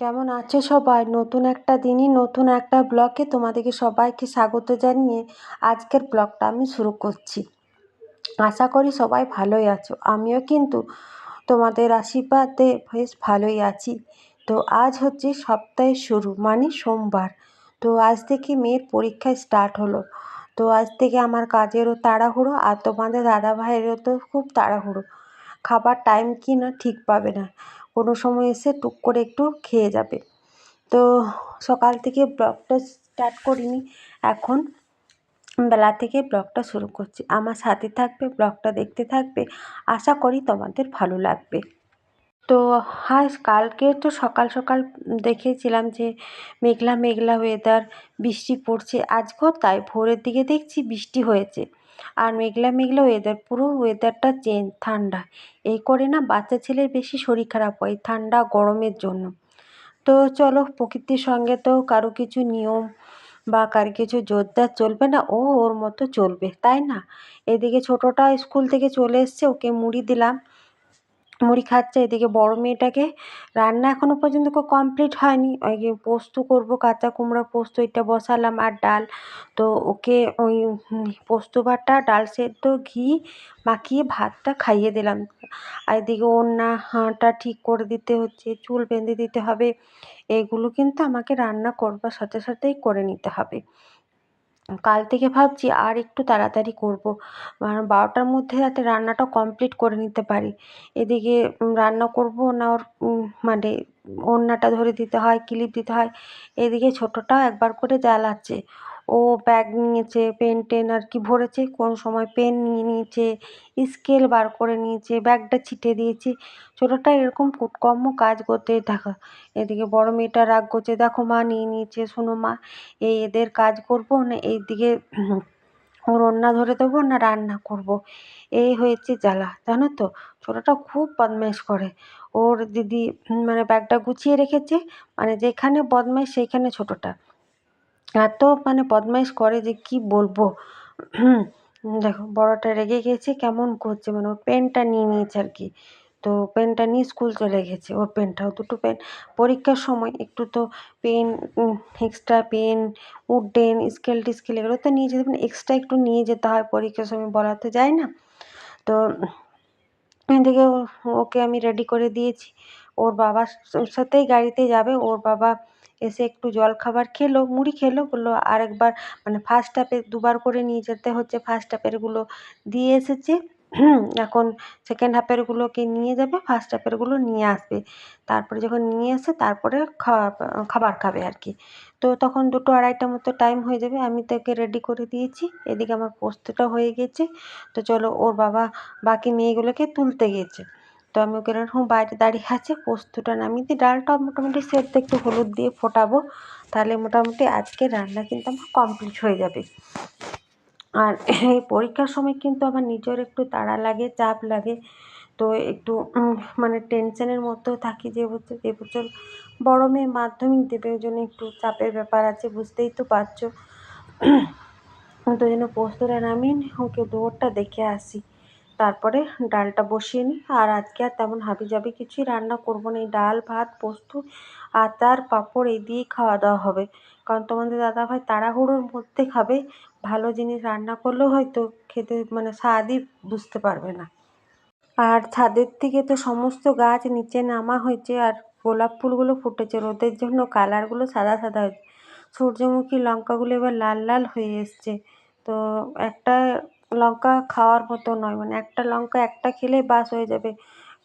কেমন আছো সবাই? নতুন একটা দিনই নতুন একটা ব্লগে তোমাদেরকে সবাইকে স্বাগত জানিয়ে আজকের ব্লগটা আমি শুরু করছি। আশা করি সবাই ভালোই আছো। আমিও কিন্তু তোমাদের আশীর্বাদে বেশ ভালোই আছি। তো আজ হচ্ছে সপ্তাহের শুরু, মানে সোমবার। তো আজ থেকে মেয়ের পরীক্ষা স্টার্ট হলো। তো আজ থেকে আমার কাজেরও তাড়াহুড়ো, আর তোমাদের দাদাভাইয়েরও তো খুব তাড়াহুড়ো। খাবার টাইম কি না ঠিক পাবে না, কোনো সময় এসে টুক করে একটু খেয়ে যাবে। তো সকাল থেকে ব্লগটা স্টার্ট করিনি, এখন বেলা থেকে ব্লগটা শুরু করছি। আমার সাথে থাকবে, ব্লগটা দেখতে থাকবে, আশা করি তোমাদের ভালো লাগবে। তো কালকে তো সকাল সকাল দেখেছিলাম যে মেঘলা মেঘলা ওয়েদার, বৃষ্টি পড়ছে। আজকেও তাই, ভোরের দিকে দেখছি বৃষ্টি হয়েছে, আর মেঘলা মেঘলা ওয়েদার, পুরো ওয়েদারটা চেঞ্জ, ঠান্ডা। এই করে না বাচ্চা ছেলের বেশি শরীর খারাপ হয় ঠান্ডা গরমের জন্য। তো চলো, প্রকৃতির সঙ্গে তো কারো কিছু নিয়ম বা কারো কিছু জোরদার চলবে না, ও ওর মতো চলবে, তাই না? এদিকে ছোটোটা স্কুল থেকে চলে এসছে, ওকে মুড়ি দিলাম, মুড়ি খাচ্ছে। এদিকে বড় মেয়েটাকে রান্না এখনও পর্যন্ত কমপ্লিট হয়নি, ওই পোস্ত করব, কাঁচা কুমড়া পোস্ত, এটা বসালাম, আর ডাল। তো ওকে ওই পোস্ত বাটা, ডাল সেদ্ধ, ঘি মাখিয়ে ভাতটা খাইয়ে দিলাম। আর এদিকে ওড়নাটা ঠিক করে দিতে হচ্ছে, চুল বেঁধে দিতে হবে। এগুলো কিন্তু আমাকে রান্না করবার সাথে সাথেই করে নিতে হবে। কাল থেকে ভাবছি আর একটু তাড়াতাড়ি করব, 12টার মধ্যে যাতে রান্নাটা কমপ্লিট করে নিতে পারি। এদিকে রান্না করব না, ওর মানে ওড়নাটা ধরে দিতে হয়, ক্লিপ দিতে হয়। এদিকে ছোটোটাও একবার করে জ্বালাচ্ছে, ও ব্যাগ নিয়েছে, পেন টেন আর কি ভরেছে, কোন সময় পেন নিয়ে নিয়েছে, স্কেল বার করে নিয়েছে, ব্যাগটা ছিটিয়ে দিয়েছে। ছোটোটা এরকম কুটকর্ম কাজ করতেই থাকা। এদিকে বড় মেয়েটা রাগ করছে, দেখো মা নিয়ে নিয়েছে, শোনো মা, এদের কাজ করব না এইদিকে ওর ওড়না ধরে দেবো না রান্না করব, এই হয়েছে জ্বালা, জানো তো। ছোটোটা খুব বদমাইশ করে। ওর দিদি মানে ব্যাগটা গুছিয়ে রেখেছে, মানে যেখানে বদমাইশ সেইখানে ছোটোটা এত মানে বদমাইশ করে যে কি বলবো। দেখো বড়টা রেগে গেছে, কেমন করছে, মানে ওর পেনটা নিয়ে নিয়েছে আর কি। তো পেনটা নিয়ে স্কুল চলে গেছে, ওর পেনটাও, দুটো পেন। পরীক্ষার সময় একটু তো pen, extra pen, wooden scale T scale এগুলো তো নিয়ে যেতে, মানে এক্সট্রা একটু নিয়ে যেতে হয় পরীক্ষার সময়, বলা তো যায় না। তো এদিকে ওকে আমি রেডি করে দিয়েছি। ওর বাবার সাথেই গাড়িতে যাবে। ওর বাবা এসে একটু জল খাবার খেলো, মুড়ি খেলো, বললো আরেকবার, মানে ফার্স্ট হাফে দুবার করে নিয়ে যেতে হচ্ছে, ফার্স্ট হাফেরগুলো দিয়ে এসেছে। এখন সেকেন্ড হাফেরগুলোকে নিয়ে যাবে, ফার্স্ট হাফেরগুলো নিয়ে আসবে। তারপরে যখন নিয়ে আসে তারপরে খাবার খাবে আর কি। তো তখন 2টো 2:30 মতো টাইম হয়ে যাবে। আমি তাকে রেডি করে দিয়েছি, এদিকে আমার পোস্তটা হয়ে গেছে। তো চলো, ওর বাবা বাকি মেয়েগুলোকে তুলতে গেছে। তো আমি ওকে এরকম বাইরে দাঁড়িয়ে আছে, পোস্তটা নামিয়ে দিই, ডালটা মোটামুটি সেদ্ধ, একটু হলুদ দিয়ে ফোটাবো, তাহলে মোটামুটি আজকে রান্না কিন্তু আমার কমপ্লিট হয়ে যাবে। আর এই পরীক্ষার সময় কিন্তু আমার নিজের একটু তাড়া লাগে, চাপ লাগে। তো একটু মানে টেনশনের মধ্যেও থাকি, যে এবছর বড় মেয়ে মাধ্যমিক দেবে, ওই জন্য একটু চাপের ব্যাপার আছে, বুঝতেই তো পারছো। তো জন্য পোস্তটা নামিয়ে ওকে দৌড়টা দেখে আসি, তারপরে ডালটা বসিয়ে নিই। আর আজকে আর তেমন হাবিজাবি কিছুই রান্না করবো না, এই ডাল ভাত পোস্ত আচার পাঁপড় এই দিয়েই খাওয়া দাওয়া হবে। কারণ তোমাদের দাদাভাই তাড়াহুড়োর মধ্যে খাবে, ভালো জিনিস রান্না করলেও হয়তো খেতে মানে স্বাদই বুঝতে পারবে না। আর ছাদের থেকে তো সমস্ত গাছ নিচে নামা হয়েছে, আর গোলাপ ফুলগুলো ফুটেছে, রোদের জন্য কালারগুলো সাদা সাদা হয়েছে। সূর্যমুখী লঙ্কাগুলো এবার লাল লাল হয়ে এসছে। তো একটা লঙ্কা খাওয়ার মতো নয়, মানে একটা লঙ্কা একটা খেলেই বাস হয়ে যাবে,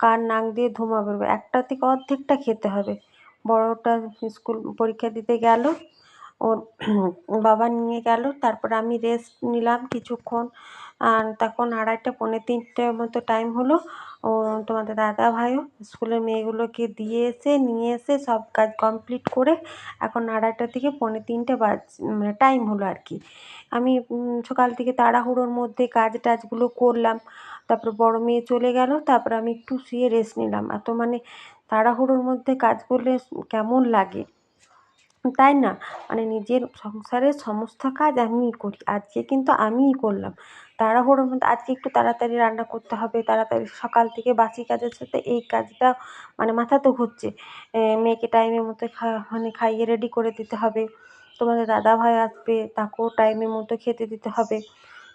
কার নাক দিয়ে ধোঁয়া বেরোবে। একটা থেকে অর্ধেকটা খেতে হবে। বড়টা স্কুল পরীক্ষা দিতে গেল, ওর বাবা নিয়ে গেল, তারপরে আমি রেস্ট নিলাম কিছুক্ষণ। আর তখন 2:30 পৌনে 3টের মতো টাইম হলো। ও তোমাদের দাদাভাইও স্কুলের মেয়েগুলোকে দিয়ে এসে নিয়ে এসে সব কাজ কমপ্লিট করে এখন 2:30 থেকে পৌনে 3টে মানে টাইম হলো আর কি। আমি সকাল থেকে তাড়াহুড়োর মধ্যে কাজ টাজগুলো করলাম, তারপর বড় মেয়ে চলে গেল, তারপর আমি একটু শুয়ে রেস্ট নিলাম। এত মানে তাড়াহুড়োর মধ্যে কাজ করলে কেমন লাগে, তাই না? মানে নিজের সংসারের সমস্ত কাজ আমিই করি, আজকে কিন্তু আমিই করলাম। তাড়াহুড়োর মধ্যে আজকে একটু তাড়াতাড়ি রান্না করতে হবে, তাড়াতাড়ি সকাল থেকে বাসি কাজের সাথে এই কাজটা মানে মাথাতে ঘুরছে। মেয়েকে টাইমের মতো মানে খাইয়ে রেডি করে দিতে হবে, তোমাদের দাদাভাই আসবে তাকেও টাইমের মতো খেতে দিতে হবে।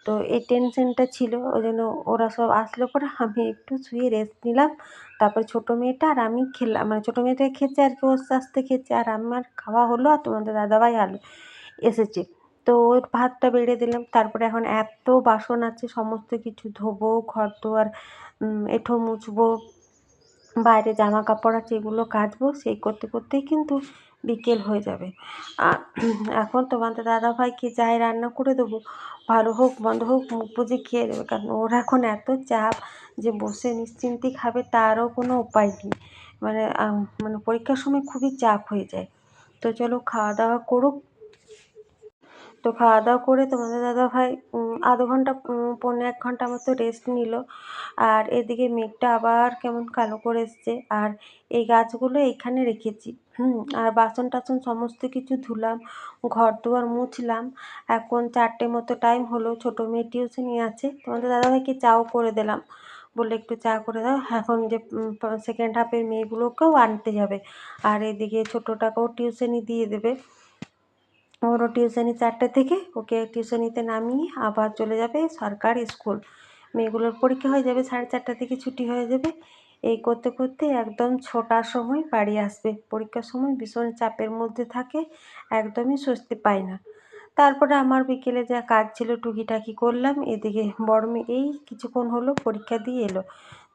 তো এই টেনশনটা ছিল, ওই জন্য ওরা সব আসলে পরে আমি একটু শুয়ে রেস্ট নিলাম। তারপরে ছোটো মেয়েটা আর আমি খেলাম, মানে ছোটো মেয়েটা খেয়েছে আর কি, ওর আস্তে খেয়েছে, আর আমার খাওয়া হলো, আর তোমাদের দাদাভাই এসেছে। তো ওর ভাতটা বেড়ে দিলাম। তারপরে এখন এত বাসন আছে, সমস্ত কিছু ধোবো, ঘর দুয়ার এঁঠো মুছবো, বাইরে জামা কাপড় আছে এগুলো কাচবো, সেই করতে করতেই কিন্তু বিকেল হয়ে যাবে। এখন তোমাদের দাদাভাইকে যাই রান্না করে দেবো, ভালো হোক মন্দ হোক মুখ বুজে খেয়ে দেবে, কারণ ওর এখন এত চাপ যে বসে নিশ্চিন্তে খাবে তারও কোনো উপায় নেই। মানে মানে পরীক্ষার সময় খুবই চাপ হয়ে যায়। তো চলো খাওয়া দাওয়া করুক। তো খাওয়া দাওয়া করে তোমাদের দাদাভাই আধ ঘন্টা পৌনে 1 ঘন্টা মতো রেস্ট নিল। আর এদিকে মেঘটা আবার কেমন কালো করে এসছে, আর এই গাছগুলো এইখানে রেখেছি। আর বাসন টাসন সমস্ত কিছু ধুলাম, ঘর দুয়ার মুছলাম। এখন 4টে মতো টাইম হলো, ছোটো মেয়ে টিউশনি আছে, তোমাদের দাদাভাইকে চাও করে দিলাম, বললে একটু চা করে দাও। এখন যে সেকেন্ড হাফের মেয়েগুলোকেও আনতে যাবে, আর এদিকে ছোটোটাকেও টিউশনি দিয়ে দেবে। ওরও টিউশনি 4টে থেকে, ওকে টিউশনিতে নামিয়ে আবার চলে যাবে সরকারি স্কুল। মেয়েগুলোর পরীক্ষা হয়ে যাবে, 4:30 থেকে ছুটি হয়ে যাবে। এই করতে করতে একদম 6টার সময় বাড়ি আসবে। পরীক্ষার সময় ভীষণ চাপের মধ্যে থাকে, একদমই স্বস্তি পায় না। তারপরে আমার বিকেলে যা কাজ ছিল টুকিটাকি করলাম। এদিকে বড় মেয়ে এই কিছুক্ষণ হলো পরীক্ষা দিয়ে এলো।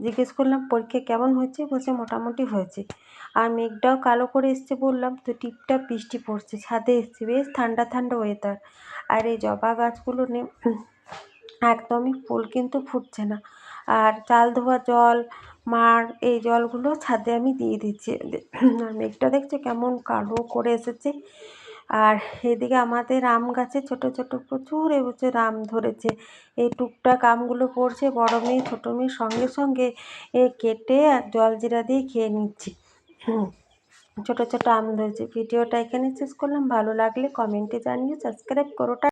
জিজ্ঞেস করলাম পরীক্ষা কেমন হয়েছে, বলছে মোটামুটি হয়েছে। আর মেঘটাও কালো করে এসছে বললাম তো, টিপটাপ বৃষ্টি পড়ছে, ছাদে এসছে, বেশ ঠান্ডা ঠান্ডা ওয়েদার। আর এই জবা গাছগুলো একদমই ফুল কিন্তু ফুটছে না। আর চাল ধোয়া জল, মার এই জলগুলো ছাদে আমি দিয়ে দিচ্ছি। আর মেঘটা দেখছো কেমন কালো করে এসেছে। আর এদিকে আমাদের আম গাছে ছোট ছোট প্রচুর এবছর আম ধরেছে। এই টুকটাক আমগুলো পড়ছে, বড় মেয়ে ছোটো মেয়ে সঙ্গে সঙ্গে কেটে আর জলজিরা দিয়ে খেয়ে নিচ্ছি। ছোট ছোট আম ধরেছে। ভিডিওটা এখানে শেষ করলাম, ভালো লাগলে কমেন্টে জানিয়ে সাবস্ক্রাইব করোটা।